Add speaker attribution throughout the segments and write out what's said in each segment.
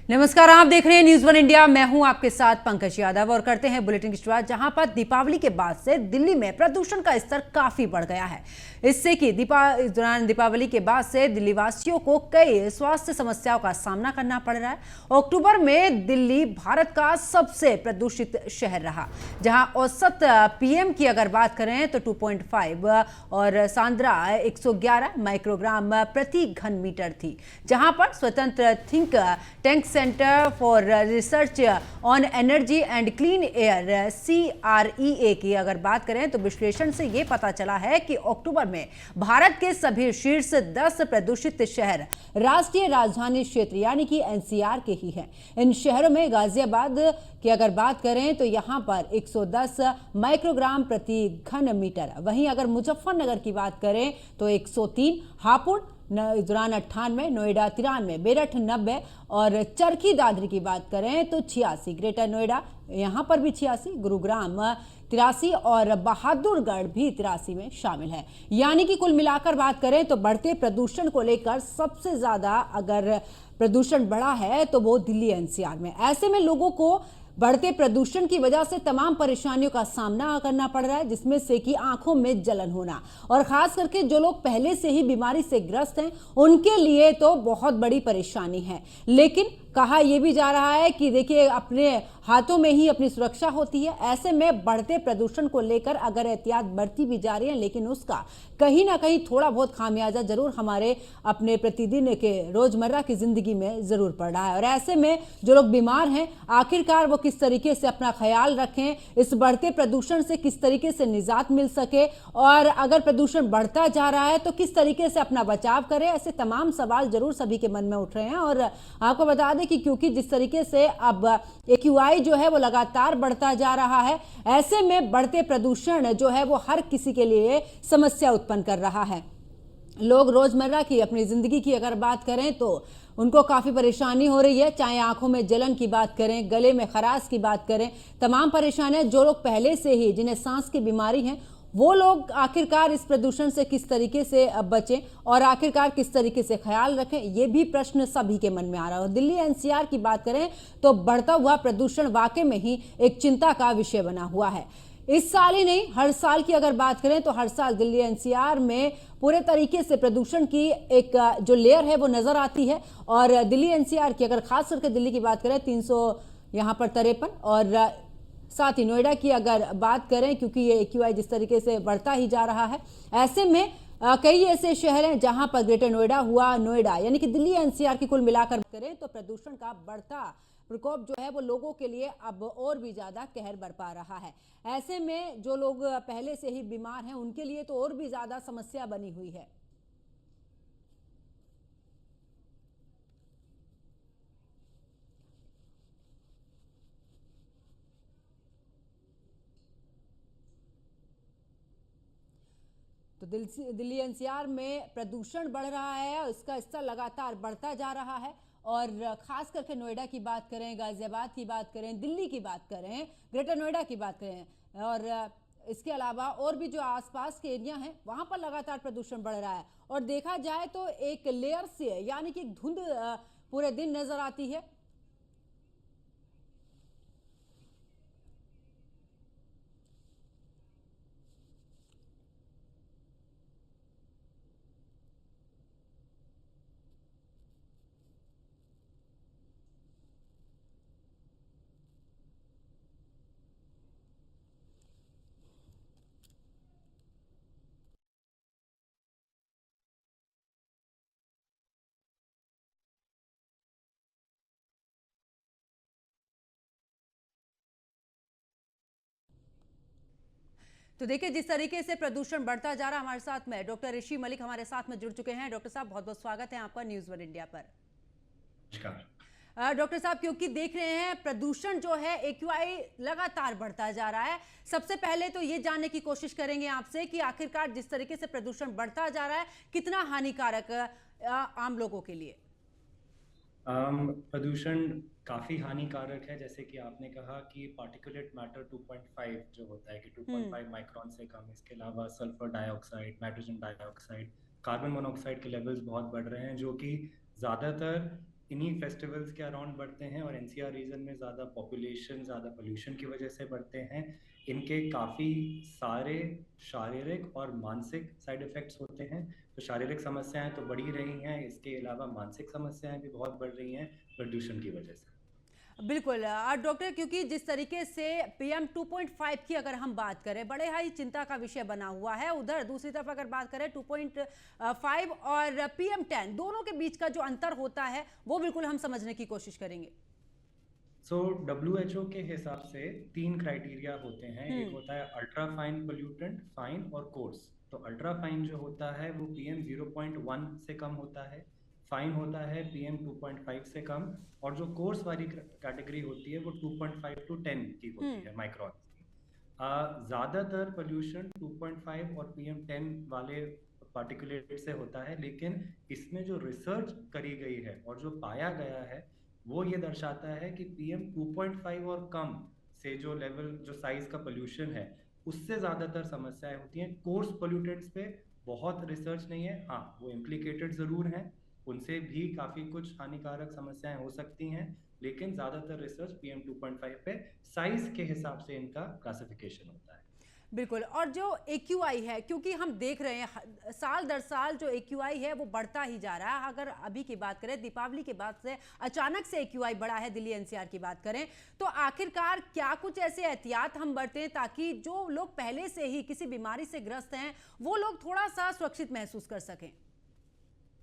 Speaker 1: नमस्कार, आप देख रहे हैं न्यूज़ वन इंडिया। मैं हूं आपके साथ पंकज यादव और करते हैं बुलेटिन की शुरुआत। जहां पर दीपावली के बाद से दिल्ली में प्रदूषण का स्तर काफी बढ़ गया है। इससे कि इस दौरान दीपावली के बाद से दिल्ली वासियों को कई स्वास्थ्य समस्याओं का सामना करना पड़ रहा है। अक्टूबर में दिल्ली भारत का सबसे प्रदूषित शहर रहा, जहां औसत पीएम की अगर बात करें तो 2.5 और सांद्रा 111 माइक्रोग्राम प्रति घन मीटर थी। जहां पर स्वतंत्र think tank centre for research on energy and clean air CREA की अगर बात करें तो विश्लेषण से यह पता चला है कि अक्टूबर में भारत के सभी शीर्ष 10 प्रदूषित शहर राष्ट्रीय राजधानी क्षेत्र यानी कि NCR के ही हैं। इन शहरों में गाजियाबाद की अगर बात करें तो यहां पर 110 माइक्रोग्राम प्रति घन मीटर, वहीं अगर मुजफ्फरनगर की बात करें तो 103, हापुड़ दौरान 98, नोएडा 93, मेरठ 90 और चरखी दादरी की बात करें तो 86, ग्रेटर नोएडा यहां पर भी 86, गुरुग्राम 83 और बहादुरगढ़ भी 83 में शामिल है। यानी कि कुल मिलाकर बात करें तो बढ़ते प्रदूषण को लेकर सबसे ज्यादा अगर प्रदूषण बढ़ा है तो वो दिल्ली NCR में। ऐसे में लोगों को बढ़ते प्रदूषण की वजह से तमाम परेशानियों का सामना करना पड़ रहा है, जिसमें से कि आंखों में जलन होना और खास करके जो लोग पहले से ही बीमारी से ग्रस्त हैं उनके लिए तो बहुत बड़ी परेशानी है। लेकिन कहा यह भी जा रहा है कि देखिए, अपने हाथों में ही अपनी सुरक्षा होती है। ऐसे में बढ़ते प्रदूषण को लेकर अगर एहतियात बरती भी जा रही है, लेकिन उसका कहीं ना कहीं थोड़ा बहुत खामियाजा जरूर हमारे अपने प्रतिदिन के रोजमर्रा की जिंदगी में जरूर पड़ रहा है। और ऐसे में जो लोग बीमार हैं, आखिरकार वो किस तरीके से अपना ख्याल रखें, इस बढ़ते प्रदूषण से किस तरीके से निजात मिल सके, और अगर प्रदूषण बढ़ता जा रहा है तो किस तरीके से अपना बचाव करें, ऐसे तमाम सवाल जरूर सभी के मन में उठ रहे हैं। और आपको बता दें कि क्योंकि जिस तरीके से अब AQI जो है वो लगातार बढ़ता जा रहा है, ऐसे में बढ़ते प्रदूषण जो है वो हर किसी के लिए समस्या उत्पन्न कर रहा है। लोग रोजमर्रा की अपनी जिंदगी की अगर बात करें तो उनको काफी परेशानी हो रही है, चाहे आंखों में जलन की बात करें, गले में खराश की बात करें, तमाम परेशानियां जो लोग पहले से ही जिन्हें सांस की बीमारी है वो लोग आखिरकार इस प्रदूषण से किस तरीके से बचें और आखिरकार किस तरीके से ख्याल रखें, ये भी प्रश्न सभी के मन में आ रहा है। दिल्ली NCR की बात करें तो बढ़ता हुआ प्रदूषण वाकई में ही एक चिंता का विषय बना हुआ है। इस साल ही नहीं, हर साल की अगर बात करें तो हर साल दिल्ली NCR में पूरे तरीके से प्रदूषण की एक जो लेयर है वो नजर आती है। और दिल्ली NCR की अगर खास करके दिल्ली की बात करें 300 यहाँ पर 53, और साथ ही नोएडा की अगर बात करें, क्योंकि ये AQI जिस तरीके से बढ़ता ही जा रहा है, ऐसे में कई ऐसे शहर हैं जहां पर ग्रेटर नोएडा हुआ, नोएडा यानी कि दिल्ली NCR की कुल मिलाकर करें तो प्रदूषण का बढ़ता प्रकोप जो है वो लोगों के लिए अब और भी ज्यादा कहर बरपा रहा है। ऐसे में जो लोग पहले से ही बीमार हैं उनके लिए तो और भी ज्यादा समस्या बनी हुई है। तो दिल्ली NCR में प्रदूषण बढ़ रहा है, इसका स्तर लगातार बढ़ता जा रहा है। और खास करके नोएडा की बात करें, गाजियाबाद की बात करें, दिल्ली की बात करें, ग्रेटर नोएडा की बात करें, और इसके अलावा और भी जो आसपास के एरिया हैं वहां पर लगातार प्रदूषण बढ़ रहा है। और देखा जाए तो एक लेयर से यानी कि धुंध पूरे दिन नजर आती है। तो देखिए, जिस तरीके से प्रदूषण बढ़ता जा रहा है, हमारे साथ में डॉक्टर ऋषि मलिक हमारे साथ में जुड़ चुके हैं। डॉक्टर साहब, बहुत बहुत स्वागत है आपका न्यूज़ वन इंडिया पर।
Speaker 2: नमस्कार।
Speaker 1: डॉक्टर साहब, क्योंकि देख रहे हैं प्रदूषण जो है AQI लगातार बढ़ता जा रहा है, सबसे पहले तो ये जानने की कोशिश करेंगे आपसे कि आखिरकार जिस तरीके से प्रदूषण बढ़ता जा रहा है कितना हानिकारक आम लोगों के लिए।
Speaker 2: प्रदूषण काफ़ी हानिकारक है। जैसे कि आपने कहा कि पार्टिकुलेट मैटर 2.5 जो होता है कि
Speaker 1: हम्म।
Speaker 2: 2.5 माइक्रोन से कम, इसके अलावा sulphur dioxide, nitrogen dioxide, carbon monoxide के लेवल्स बहुत बढ़ रहे हैं, जो कि ज़्यादातर इन्हीं फेस्टिवल्स के अराउंड बढ़ते हैं और एनसीआर रीजन में ज़्यादा पॉपुलेशन, ज़्यादा पोल्यूशन की वजह से बढ़ते हैं। इनके काफ़ी सारे शारीरिक और मानसिक साइड इफ़ेक्ट्स होते हैं। तो शारीरिक समस्याएं तो बढ़ ही रही हैं, इसके अलावा मानसिक समस्याएं भी बहुत बढ़ रही हैं प्रदूषण की वजह से।
Speaker 1: बिल्कुल डॉक्टर, क्योंकि जिस तरीके से पीएम 2.5 की अगर हम बात करें, बड़े ही चिंता का विषय बना हुआ है। उधर दूसरी तरफ अगर बात करें 2.5 और पीएम 10 दोनों के बीच का जो अंतर होता है वो बिल्कुल हम समझने की कोशिश करेंगे।
Speaker 2: सो WHO के हिसाब से 3 क्राइटेरिया होते हैं। एक होता है अल्ट्रा फाइन पोल्यूटेंट, फाइन और कोर्स। तो अल्ट्रा फाइन जो होता है वो पीएम 0.1 से कम होता है, फाइन होता है पीएम 2.5 से कम, और जो कोर्स वाली कैटेगरी होती है वो 2.5 टू 10 की होती है माइक्रॉन की। ज्यादातर पोल्यूशन 2.5 और पीएम 10 वाले पार्टिकुलेट से होता है, लेकिन इसमें जो रिसर्च करी गई है और जो पाया गया है वो ये दर्शाता है कि पीएम 2.5 और कम से जो लेवल, जो साइज का पोल्यूशन है, उससे ज्यादातर समस्याएं होती हैं। कोर्स पोल्यूटेंट्स पे बहुत रिसर्च नहीं है। हाँ, वो इम्प्लीकेटेड जरूर हैं, उनसे भी काफी कुछ हानिकारक समस्याएं हो सकती हैं, लेकिन ज्यादातर रिसर्च पीएम 2.5 पे साइज के हिसाब से इनका क्लासिफिकेशन होता है।
Speaker 1: बिल्कुल। और जो AQI है, क्योंकि हम देख रहे हैं साल दर साल जो AQI है वो बढ़ता ही जा रहा है। अगर अभी की बात करें, दीपावली के बाद से अचानक से AQI बढ़ा है, दिल्ली NCR की बात करें, तो आखिरकार क्या कुछ ऐसे एहतियात हम बरतें ताकि जो लोग पहले से ही किसी बीमारी से ग्रस्त हैं वो लोग थोड़ा सा सुरक्षित महसूस कर सकें?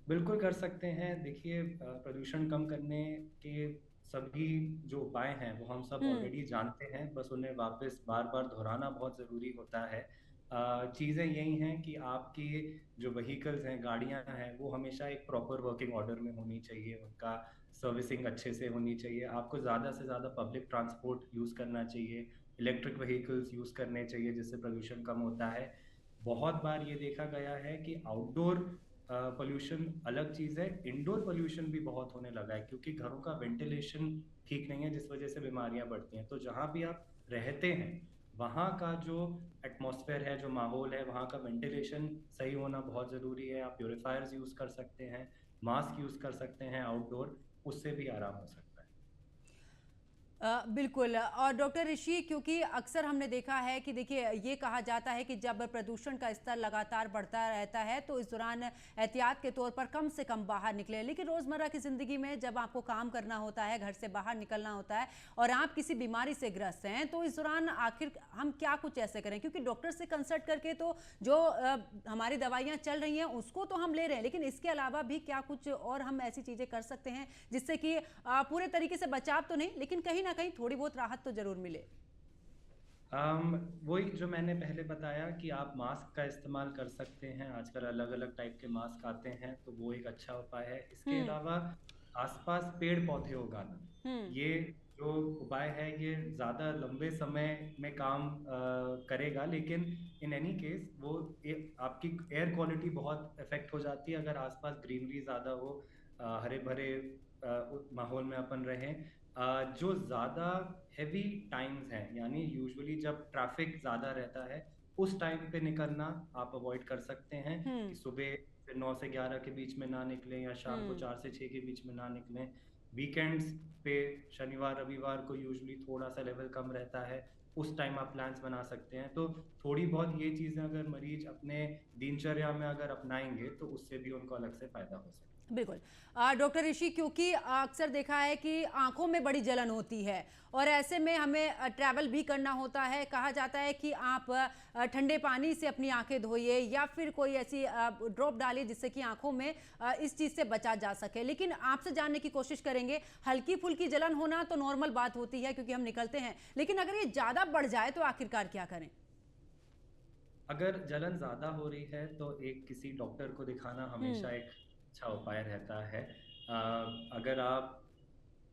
Speaker 2: बिल्कुल कर सकते हैं। देखिए, प्रदूषण कम करने के सभी जो उपाय हैं वो हम सब ऑलरेडी जानते हैं, बस उन्हें वापस बार बार दोहराना बहुत ज़रूरी होता है। चीज़ें यही हैं कि आपकी जो व्हीकल्स हैं, गाड़ियां हैं, वो हमेशा एक प्रॉपर वर्किंग ऑर्डर में होनी चाहिए, उनका सर्विसिंग अच्छे से होनी चाहिए। आपको ज़्यादा से ज़्यादा पब्लिक ट्रांसपोर्ट यूज़ करना चाहिए, इलेक्ट्रिक व्हीकल्स यूज़ करने चाहिए, जिससे प्रदूषण कम होता है। बहुत बार ये देखा गया है कि आउटडोर पोल्यूशन अलग चीज है, इंडोर पोल्यूशन भी बहुत होने लगा है, क्योंकि घरों का वेंटिलेशन ठीक नहीं है, जिस वजह से बीमारियां बढ़ती हैं। तो जहां भी आप रहते हैं वहां का जो एटमॉस्फेयर है, जो माहौल है, वहां का वेंटिलेशन सही होना बहुत जरूरी है। आप प्योरीफायर्स यूज कर सकते हैं, मास्क यूज कर सकते हैं आउटडोर, उससे भी आराम हो सकता है।
Speaker 1: बिल्कुल। और डॉक्टर ऋषि, क्योंकि अक्सर हमने देखा है कि देखिए ये कहा जाता है कि जब प्रदूषण का स्तर लगातार बढ़ता रहता है तो इस दौरान एहतियात के तौर पर कम से कम बाहर निकले, लेकिन रोज़मर्रा की ज़िंदगी में जब आपको काम करना होता है, घर से बाहर निकलना होता है और आप किसी बीमारी से ग्रस्त हैं, तो इस दौरान आखिर हम क्या कुछ ऐसे करें? क्योंकि डॉक्टर से कंसल्ट करके तो जो हमारी दवाइयाँ चल रही हैं उसको तो हम ले रहे हैं, लेकिन इसके अलावा भी क्या कुछ और हम ऐसी चीज़ें कर सकते हैं जिससे कि पूरे तरीके से बचाव तो नहीं, लेकिन कहीं ना कहीं थोड़ी बहुत राहत तो जरूर मिले?
Speaker 2: वही जो मैंने पहले बताया कि आप मास्क का इस्तेमाल कर सकते हैं। आजकल अलग अलग टाइप के मास्क आते हैं, तो वो एक अच्छा उपाय है। इसके
Speaker 1: हम्म।
Speaker 2: अलावा आसपास पेड़ पौधे उगाना,
Speaker 1: हम्म।
Speaker 2: ये जो उपाय है ये ज्यादा लंबे समय में काम करेगा, लेकिन इन एनी केस वो आपकी एयर क्वालिटी बहुत इफेक्ट हो जाती है अगर आसपास ग्रीनरी ज्यादा हो, हरे भरे माहौल में अपन रहें। जो ज्यादा हैवी टाइम्स हैं, यानी यूजुअली जब ट्रैफिक ज्यादा रहता है, उस टाइम पे निकलना आप अवॉइड कर सकते हैं, कि
Speaker 1: हम्म।
Speaker 2: सुबह से 9 से 11 के बीच में ना निकलें, या शाम को
Speaker 1: हम्म।
Speaker 2: 4 से 6 के बीच में ना निकलें। वीकेंड्स पे शनिवार रविवार को यूजुअली थोड़ा सा लेवल कम रहता है, उस टाइम आप प्लान्स बना सकते हैं। तो थोड़ी बहुत ये चीजें अगर मरीज अपने दिनचर्या में अगर अपनाएंगे तो उससे भी उनको अलग से फायदा हो सकता है।
Speaker 1: बिल्कुल। डॉक्टर ऋषि, क्योंकि अक्सर देखा है कि आंखों में बड़ी जलन होती है और ऐसे में हमें ट्रैवल भी करना होता है। कहा जाता है कि आप ठंडे पानी से अपनी आंखें धोइए या फिर कोई ऐसी ड्रॉप डालिए जिससे कि आंखों में इस चीज़ से बचा जा सके, लेकिन आपसे जानने की कोशिश करेंगे, हल्की फुल्की जलन होना तो नॉर्मल बात होती है क्योंकि हम निकलते हैं, लेकिन अगर ये ज़्यादा बढ़ जाए तो आखिरकार क्या करें?
Speaker 2: अगर जलन ज्यादा हो रही है तो एक किसी डॉक्टर को दिखाना हमेशा
Speaker 1: हम्म।
Speaker 2: एक अच्छा उपाय रहता है। अगर आप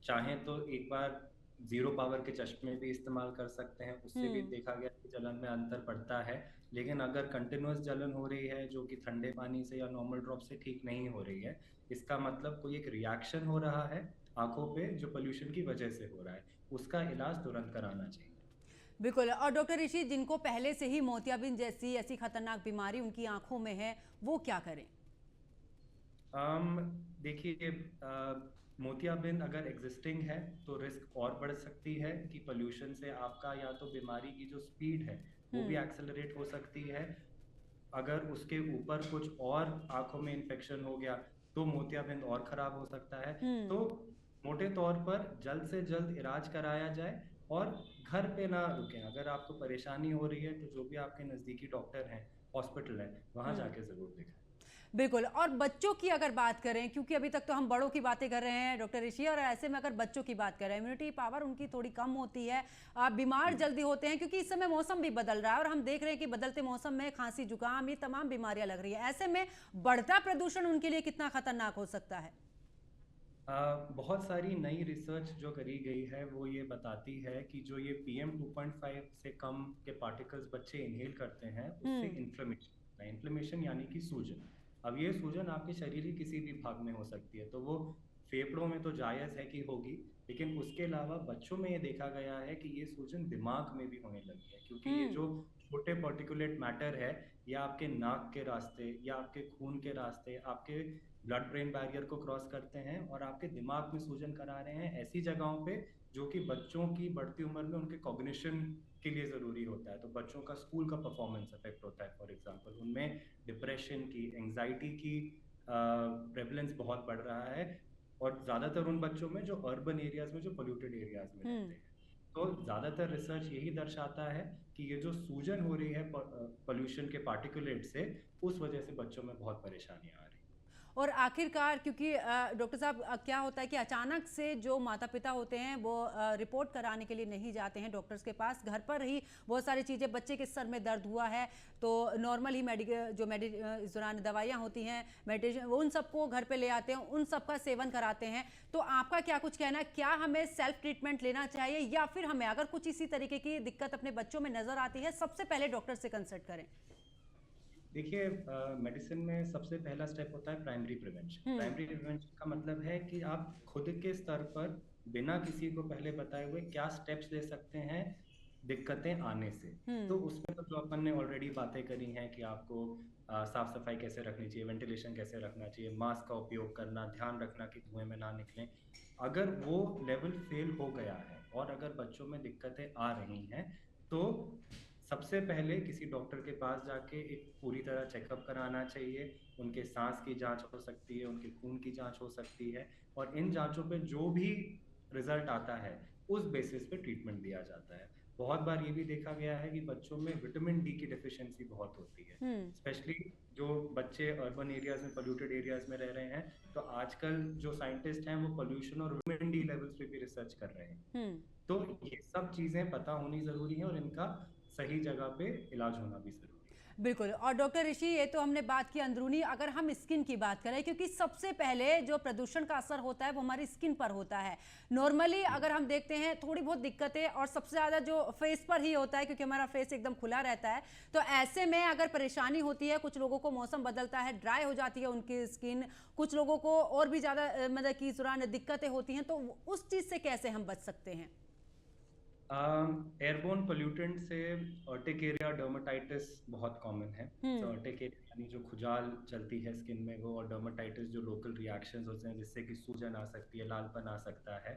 Speaker 2: चाहें तो एक बार जीरो पावर के चश्मे भी इस्तेमाल कर सकते हैं, उससे भी
Speaker 1: हम्म।
Speaker 2: देखा गया कि जलन में अंतर पड़ता है। लेकिन अगर कंटिन्यूअस जलन हो रही है जो कि ठंडे पानी से या नॉर्मल ड्रॉप से ठीक नहीं हो रही है, इसका मतलब कोई एक रिएक्शन हो रहा है आंखों पे जो पोल्यूशन की वजह से हो रहा है, उसका इलाज तुरंत कराना चाहिए।
Speaker 1: बिल्कुल। और डॉक्टर ऋषि, जिनको पहले से ही मोतियाबिंद जैसी ऐसी खतरनाक बीमारी उनकी आंखों में है, वो क्या करें?
Speaker 2: देखिए, मोतियाबिंद अगर एग्जिस्टिंग है तो रिस्क और बढ़ सकती है कि पोल्यूशन से आपका या तो बीमारी की जो स्पीड है वो भी एक्सेलरेट हो सकती है। अगर उसके ऊपर कुछ और आंखों में इन्फेक्शन हो गया तो मोतियाबिंद और खराब हो सकता है। तो
Speaker 1: हम्म।
Speaker 2: मोटे तौर पर जल्द से जल्द इलाज कराया जाए और घर पे ना रुकें। अगर आपको परेशानी हो रही है तो जो भी आपके नज़दीकी डॉक्टर हैं, हॉस्पिटल है, वहाँ
Speaker 1: हम्म।
Speaker 2: जाके ज़रूर दिखाएं।
Speaker 1: बिल्कुल। और बच्चों की अगर बात करें, क्योंकि अभी तक तो हम बड़ों की बातें कर रहे हैं डॉक्टर ऋषि, और ऐसे में अगर बच्चों की बात करें, इम्यूनिटी पावर उनकी थोड़ी कम होती है, बीमार
Speaker 2: जी।
Speaker 1: जल्दी होते हैं, क्योंकि इस समय मौसम भी बदल रहा है और हम देख रहे हैं कि बदलते मौसम में खांसी जुकाम ये तमाम बीमारियां लग रही है। ऐसे में बढ़ता प्रदूषण उनके लिए कितना खतरनाक हो सकता है?
Speaker 2: बहुत सारी नई रिसर्च जो करी गई है वो ये बताती है कि जो ये PM2.5 से कम के पार्टिकल्स बच्चे इनहेल करते हैं उससे
Speaker 1: हम्म।
Speaker 2: इन्फ्लेमेशन होता है। इन्फ्लेमेशन यानी कि सूजन। अब ये सूजन आपके शरीर के किसी भी भाग में हो सकती है, तो वो फेफड़ों में तो जायज़ है कि होगी, लेकिन उसके अलावा बच्चों में ये देखा गया है कि ये सूजन दिमाग में भी होने लगी है, क्योंकि ये
Speaker 1: हम्म।
Speaker 2: जो छोटे पार्टिकुलेट मैटर है ये आपके नाक के रास्ते या आपके खून के रास्ते आपके ब्लड ब्रेन बैरियर को क्रॉस करते हैं और आपके दिमाग में सूजन करा रहे हैं ऐसी जगहों पे जो कि बच्चों की बढ़ती उम्र में उनके कॉग्निशन के लिए ज़रूरी होता है। तो बच्चों का स्कूल का परफॉर्मेंस अफेक्ट होता है। फॉर एग्जांपल उनमें डिप्रेशन की, एंजाइटी की प्रेवलेंस बहुत बढ़ रहा है, और ज़्यादातर उन बच्चों में जो अर्बन एरियाज में, जो पोल्यूटेड एरियाज में रहते
Speaker 1: हम्म।
Speaker 2: हैं। तो ज़्यादातर रिसर्च यही दर्शाता है कि ये जो सूजन हो रही है पोल्यूशन के पार्टिकुलेट से, उस वजह से बच्चों में बहुत परेशानियां आ रही हैं।
Speaker 1: और आखिरकार, क्योंकि डॉक्टर साहब, क्या होता है कि अचानक से जो माता पिता होते हैं वो रिपोर्ट कराने के लिए नहीं जाते हैं डॉक्टर्स के पास, घर पर ही बहुत सारी चीज़ें, बच्चे के सर में दर्द हुआ है तो नॉर्मल ही इस दौरान दवाइयाँ होती हैं, मेडिटेशन, उन सबको घर पे ले आते हैं, उन सब का सेवन कराते हैं। तो आपका क्या कुछ कहना है, क्या हमें सेल्फ ट्रीटमेंट लेना चाहिए, या फिर हमें अगर कुछ इसी तरीके की दिक्कत अपने बच्चों में नज़र आती है सबसे पहले डॉक्टर से कंसल्ट करें?
Speaker 2: देखिए, मेडिसिन में सबसे पहला स्टेप होता है प्राइमरी प्रिवेंशन।
Speaker 1: हम्म।
Speaker 2: प्राइमरी प्रिवेंशन का मतलब है कि आप खुद के स्तर पर बिना किसी को पहले बताए हुए क्या स्टेप्स ले सकते हैं दिक्कतें आने से। तो
Speaker 1: हम्म।
Speaker 2: उसमें तो जो अपन ने ऑलरेडी बातें करी हैं कि आपको साफ सफाई कैसे रखनी चाहिए, वेंटिलेशन कैसे रखना चाहिए, मास्क का उपयोग करना, ध्यान रखना कि धुएं में ना निकलें। अगर वो लेवल फेल हो गया है और अगर बच्चों में दिक्कतें आ रही हैं तो सबसे पहले किसी डॉक्टर के पास जाके एक पूरी तरह चेकअप कराना चाहिए। उनके सांस की जांच हो सकती है, उनके खून की जांच हो सकती है, और इन जांचों पे जो भी रिजल्ट आता है उस बेसिस पे ट्रीटमेंट दिया जाता है। बहुत बार ये भी देखा गया है कि बच्चों में विटामिन डी की डिफिशियंसी बहुत होती है,
Speaker 1: हम्म।
Speaker 2: स्पेशली जो बच्चे अर्बन एरियाज में, पोल्यूटेड एरियाज में रह रहे हैं। तो आजकल जो साइंटिस्ट हैं वो पोल्यूशन और विटामिन डी लेवल्स पे भी रिसर्च कर रहे हैं।
Speaker 1: हम्म।
Speaker 2: तो ये सब चीजें पता होनी जरूरी है और इनका सही जगह पे इलाज होना भी जरूरी है।
Speaker 1: बिल्कुल। और डॉक्टर ऋषि, ये तो हमने बात की अंदरूनी, अगर हम स्किन की बात करें, क्योंकि सबसे पहले जो प्रदूषण का असर होता है वो हमारी स्किन पर होता है। नॉर्मली अगर हम देखते हैं थोड़ी बहुत दिक्कतें, और सबसे ज़्यादा जो फेस पर ही होता है, क्योंकि हमारा फेस एकदम खुला रहता है। तो ऐसे में अगर परेशानी होती है, कुछ लोगों को मौसम बदलता है, ड्राई हो जाती है उनकी स्किन, कुछ लोगों को और भी ज़्यादा मतलब कि इस दौरान दिक्कतें होती हैं, तो उस चीज़ से कैसे हम बच सकते हैं?
Speaker 2: एयरबोर्न पोल्यूटेंट से अर्टिकेरिया डर्मेटाइटिस बहुत कॉमन है। तो
Speaker 1: हम्म।
Speaker 2: अर्टिकेरिया यानी जो खुजाल चलती है स्किन में वो, और डर्मेटाइटिस जो लोकल रिएक्शंस होते हैं जिससे कि सूजन आ सकती है, लालपन आ सकता है।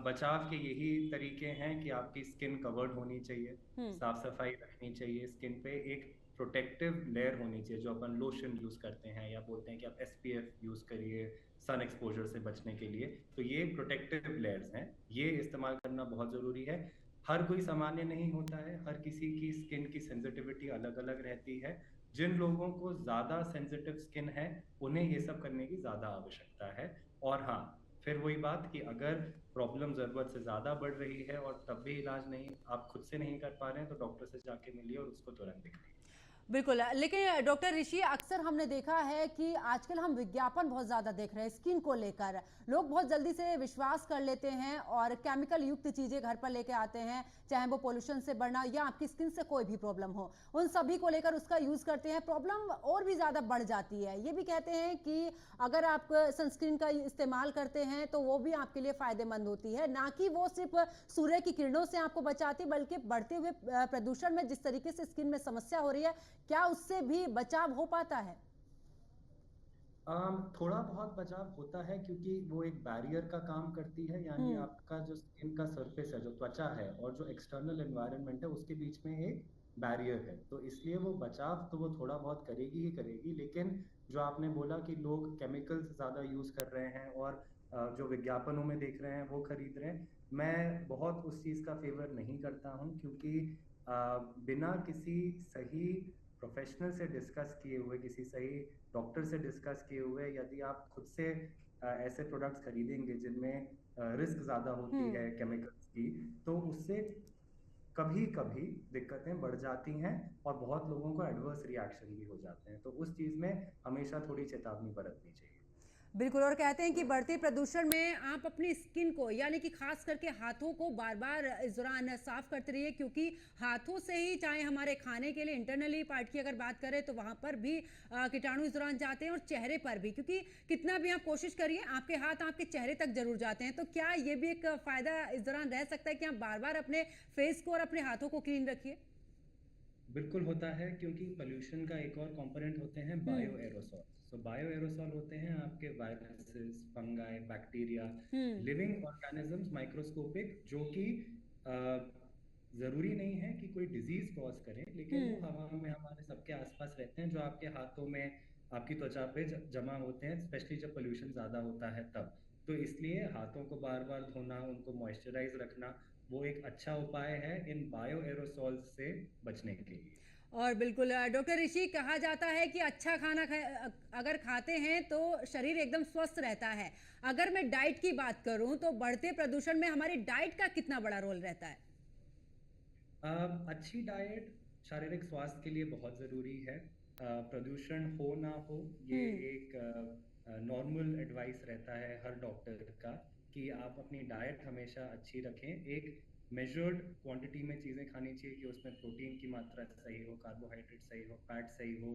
Speaker 2: बचाव के यही तरीके हैं कि आपकी स्किन कवर्ड होनी चाहिए,
Speaker 1: हम्म।
Speaker 2: साफ सफाई रखनी चाहिए, स्किन पे एक प्रोटेक्टिव लेयर होनी चाहिए जो अपन लोशन यूज करते हैं, या बोलते हैं कि आप SPF यूज करिए सन एक्सपोजर से बचने के लिए। तो ये प्रोटेक्टिव लेयर्स हैं, ये इस्तेमाल करना बहुत ज़रूरी है। हर कोई सामान्य नहीं होता है, हर किसी की स्किन की सेंसिटिविटी अलग अलग रहती है। जिन लोगों को ज़्यादा सेंसिटिव स्किन है उन्हें ये सब करने की ज़्यादा आवश्यकता है। और हाँ, फिर वही बात कि अगर प्रॉब्लम ज़रूरत से ज़्यादा बढ़ रही है और तब भी इलाज नहीं, आप खुद से नहीं कर पा रहे हैं, तो डॉक्टर से जाके मिलिए और उसको तुरंत दिखाइए।
Speaker 1: बिल्कुल। लेकिन डॉक्टर ऋषि, अक्सर हमने देखा है कि आजकल हम विज्ञापन बहुत ज़्यादा देख रहे हैं स्किन को लेकर, लोग बहुत जल्दी से विश्वास कर लेते हैं और केमिकल युक्त चीज़ें घर पर लेके आते हैं, चाहे वो पोल्यूशन से बढ़ना या आपकी स्किन से कोई भी प्रॉब्लम हो, उन सभी को लेकर उसका यूज़ करते हैं, प्रॉब्लम और भी ज़्यादा बढ़ जाती है। ये भी कहते हैं कि अगर आप सनस्क्रीन का इस्तेमाल करते हैं तो वो भी आपके लिए फ़ायदेमंद होती है, ना कि वो सिर्फ सूर्य की किरणों से आपको बचाती, बल्कि बढ़ते हुए प्रदूषण में जिस तरीके से स्किन में समस्या हो रही है, क्या उससे भी बचाव हो पाता है?
Speaker 2: थोड़ा बहुत बचाव होता है क्योंकि वो एक बैरियर का काम करती है, यानी
Speaker 1: हम्म।
Speaker 2: आपका जो स्किन का सरफेस है, जो त्वचा है और जो एक्सटर्नल एनवायरनमेंट है, उसके बीच में एक बैरियर है। तो इसलिए वो बचाव तो वो थोड़ा बहुत करेगी ही करेगी। लेकिन जो आपने बोला कि लोग केमिकल्स ज़्यादा यूज़ कर रहे हैं और जो विज्ञापनों में देख रहे हैं वो खरीद रहे हैं, मैं बहुत उस चीज़ का फेवर नहीं करता हूँ, क्योंकि बिना किसी सही प्रोफेशनल से डिस्कस किए हुए, किसी सही डॉक्टर से डिस्कस किए हुए, यदि आप खुद से ऐसे प्रोडक्ट्स खरीदेंगे जिनमें रिस्क ज़्यादा होती है
Speaker 1: हम्म।
Speaker 2: केमिकल्स की, तो उससे कभी कभी दिक्कतें बढ़ जाती हैं और बहुत लोगों को एडवर्स रिएक्शन भी हो जाते हैं। तो उस चीज़ में हमेशा थोड़ी चेतावनी बरतनी चाहिए।
Speaker 1: बिल्कुल। और कहते हैं कि बढ़ते प्रदूषण में आप अपनी स्किन को यानी कि खास करके हाथों को बार बार इस दौरान साफ करते रहिए, क्योंकि हाथों से ही, चाहे हमारे खाने के लिए इंटरनली पार्ट की अगर बात करें तो वहां पर भी कीटाणु इस दौरान जाते हैं, और चेहरे पर भी, क्योंकि कितना भी आप कोशिश करिए आपके हाथ आपके चेहरे तक जरूर जाते हैं। तो क्या ये भी एक फायदा इस दौरान रह सकता है कि आप बार बार अपने फेस को और अपने हाथों को क्लीन रखिए?
Speaker 2: बिल्कुल होता है, क्योंकि पोल्यूशन का एक और कंपोनेंट होते हैं बायो
Speaker 1: हम्म।
Speaker 2: एरोसॉल। सो बायो एरोसॉल होते हैं आपके वायरसेस, फंगाई, बैक्टीरिया,
Speaker 1: हम्म।
Speaker 2: लिविंग ऑर्गेनिजम्स, माइक्रोस्कोपिक, जो कि जरूरी नहीं है कि कोई डिजीज कॉज करें, लेकिन वो
Speaker 1: हम्म।
Speaker 2: हवा में हमारे सबके आसपास रहते हैं, जो आपके हाथों में, आपकी त्वचा पे जमा होते हैं, स्पेशली जब पोल्यूशन ज्यादा होता है तब। तो इसलिए हाथों को बार बार धोना, उनको मॉइस्चराइज रखना, वो एक अच्छा उपाय है इन बायो एरोसॉल्स से बचने के लिए।
Speaker 1: और बिल्कुल डॉक्टर ऋषि, कहा जाता है कि अच्छा खाना अगर खाते हैं तो शरीर एकदम स्वस्थ रहता है। अगर मैं डाइट की बात करूं तो बढ़ते प्रदूषण में हमारी डाइट का कितना बड़ा रोल रहता है?
Speaker 2: अच्छी डाइट शारीरिक स्वास्थ्य के लिए बहुत ज़रूरी है। प्रदूषण हो ना हो, ये
Speaker 1: हम्म।
Speaker 2: एक नॉर्मल एडवाइस रहता है हर डॉक्टर का, कि आप अपनी डाइट हमेशा अच्छी रखें। एक मेजर्ड क्वांटिटी में चीज़ें खानी चाहिए, कि उसमें प्रोटीन की मात्रा सही हो, कार्बोहाइड्रेट सही हो, फैट सही हो।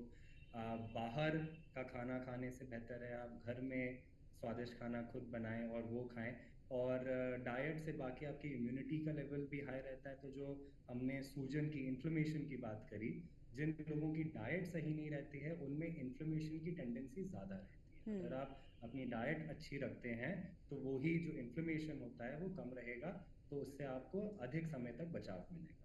Speaker 2: बाहर का खाना खाने से बेहतर है आप घर में स्वादिष्ट खाना खुद बनाएं और वो खाएं। और डाइट से बाकी आपकी इम्यूनिटी का लेवल भी हाई रहता है। तो जो हमने सूजन की, इन्फ्लेमेशन की बात करी, जिन लोगों की डाइट सही नहीं रहती है उनमें इन्फ्लेमेशन की टेंडेंसी ज़्यादा रहती है। अगर
Speaker 1: हम्म।
Speaker 2: आप अपनी डाइट अच्छी रखते हैं तो वही जो इन्फ्लेमेशन होता है वो कम रहेगा, तो उससे आपको अधिक समय तक बचाव मिलेगा।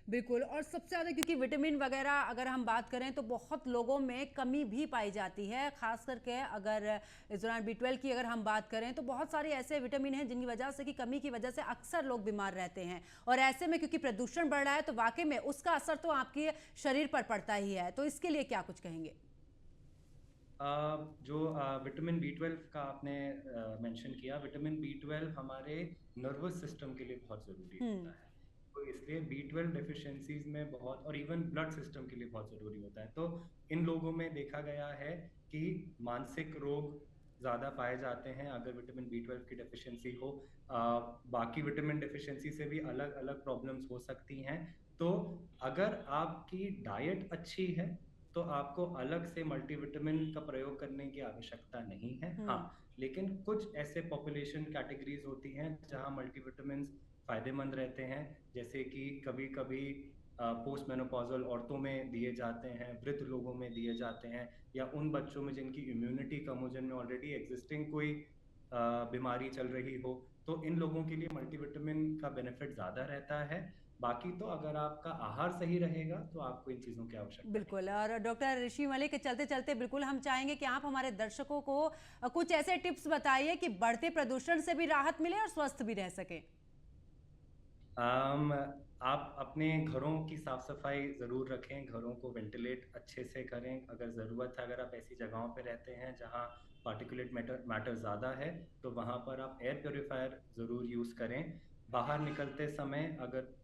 Speaker 1: बिल्कुल। और सबसे ज़्यादा क्योंकि विटामिन वगैरह अगर हम बात करें तो बहुत लोगों में कमी भी पाई जाती है, खास करके अगर इस दौरान B12 की अगर हम बात करें तो बहुत सारे ऐसे विटामिन हैं जिनकी वजह से, कि कमी की वजह से अक्सर लोग बीमार रहते हैं। और ऐसे में क्योंकि प्रदूषण बढ़ रहा है तो वाकई में उसका असर तो आपके शरीर पर पड़ता ही है। तो इसके लिए क्या कुछ कहेंगे?
Speaker 2: जो विटामिन B12 का आपने मेंशन किया, विटामिन B12 हमारे नर्वस सिस्टम के लिए बहुत ज़रूरी
Speaker 1: हम्म।
Speaker 2: होता है। तो इसलिए B12 डेफिशिएंसीज में बहुत, और इवन ब्लड सिस्टम के लिए बहुत ज़रूरी होता है। तो इन लोगों में देखा गया है कि मानसिक रोग ज़्यादा पाए जाते हैं अगर विटामिन B12 की डेफिशिएंसी हो। बाकी विटामिन डेफिशिएंसी से भी अलग अलग प्रॉब्लम्स हो सकती हैं। तो अगर आपकी डाइट अच्छी है तो आपको अलग से मल्टीविटामिन का प्रयोग करने की आवश्यकता नहीं है। हाँ,
Speaker 1: हम्म।
Speaker 2: लेकिन कुछ ऐसे पॉपुलेशन कैटेगरीज होती हैं जहां मल्टीविटामिन फायदेमंद रहते हैं, जैसे कि कभी कभी पोस्ट मेनोपॉजल औरतों में दिए जाते हैं, वृद्ध लोगों में दिए जाते हैं, या उन बच्चों में जिनकी इम्यूनिटी कम हो, जिनमें ऑलरेडी एग्जिस्टिंग कोई बीमारी चल रही हो। तो इन लोगों के लिए मल्टीविटामिन का बेनिफिट ज़्यादा रहता है। बाकी तो अगर आपका आहार सही रहेगा तो आपको इन चीज़ों की आवश्यकता नहीं
Speaker 1: बिल्कुल।
Speaker 2: है।
Speaker 1: और डॉक्टर ऋषि मलिक, चलते चलते बिल्कुल हम चाहेंगे कि आप हमारे दर्शकों को कुछ ऐसे टिप्स बताइए कि बढ़ते प्रदूषण से भी राहत मिले और स्वस्थ भी रह सके।
Speaker 2: आम, आप अपने घरों की साफ सफाई ज़रूर रखें, घरों को वेंटिलेट अच्छे से करें। अगर ज़रूरत है, अगर आप ऐसी जगहों पे रहते हैं जहां पार्टिकुलेट मैटर मैटर ज़्यादा है, तो वहां पर आप एयर प्योरीफायर ज़रूर यूज़ करें। बाहर निकलते समय अगर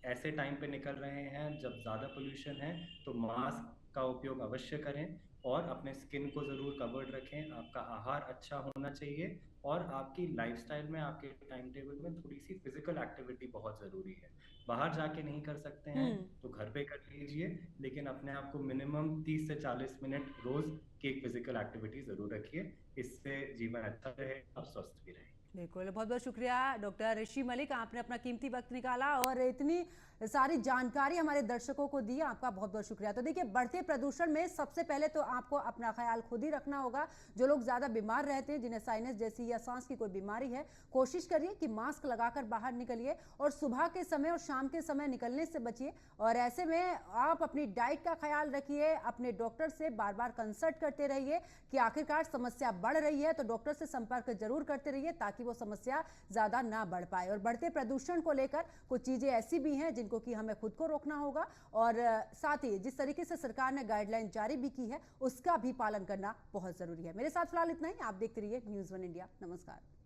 Speaker 2: ऐसे टाइम पे निकल रहे हैं जब ज़्यादा पोल्यूशन है, तो मास्क का उपयोग अवश्य करें और अपने स्किन को ज़रूर कवर्ड रखें। आपका आहार अच्छा होना चाहिए और आपकी लाइफस्टाइल में, आपके टाइम टेबल में थोड़ी सी फिजिकल एक्टिविटी बहुत ज़रूरी है। बाहर जाके नहीं कर सकते हैं
Speaker 1: हम्म।
Speaker 2: तो घर पे कर लीजिए, लेकिन अपने आप को मिनिमम 30 से 40 मिनट रोज की एक फिजिकल एक्टिविटी ज़रूर रखिए। इससे जीवन अच्छा रहे, आप स्वस्थ भी रहेंगे।
Speaker 1: बिल्कुल, बहुत बहुत शुक्रिया डॉक्टर ऋषि मलिक, आपने अपना कीमती वक्त निकाला और इतनी सारी जानकारी हमारे दर्शकों को दी। आपका बहुत बहुत शुक्रिया। तो देखिए, बढ़ते प्रदूषण में सबसे पहले तो आपको अपना ख्याल खुद ही रखना होगा। जो लोग ज़्यादा बीमार रहते हैं, जिन्हें साइनस जैसी या सांस की कोई बीमारी है, कोशिश करिए कि मास्क लगाकर बाहर निकलिए और सुबह के समय और शाम के समय निकलने से बचिए। और ऐसे में आप अपनी डाइट का ख्याल रखिए, अपने डॉक्टर से बार बार कंसल्ट करते रहिए कि आखिरकार समस्या बढ़ रही है तो डॉक्टर से संपर्क जरूर करते रहिए ताकि वो समस्या ज्यादा ना बढ़ पाए। और बढ़ते प्रदूषण को लेकर कुछ चीजें ऐसी भी हैं जिनको कि हमें खुद को रोकना होगा, और साथ ही जिस तरीके से सरकार ने गाइडलाइन जारी भी की है उसका भी पालन करना बहुत जरूरी है। मेरे साथ फिलहाल इतना ही। आप देखते रहिए न्यूज़ 1 इंडिया। नमस्कार।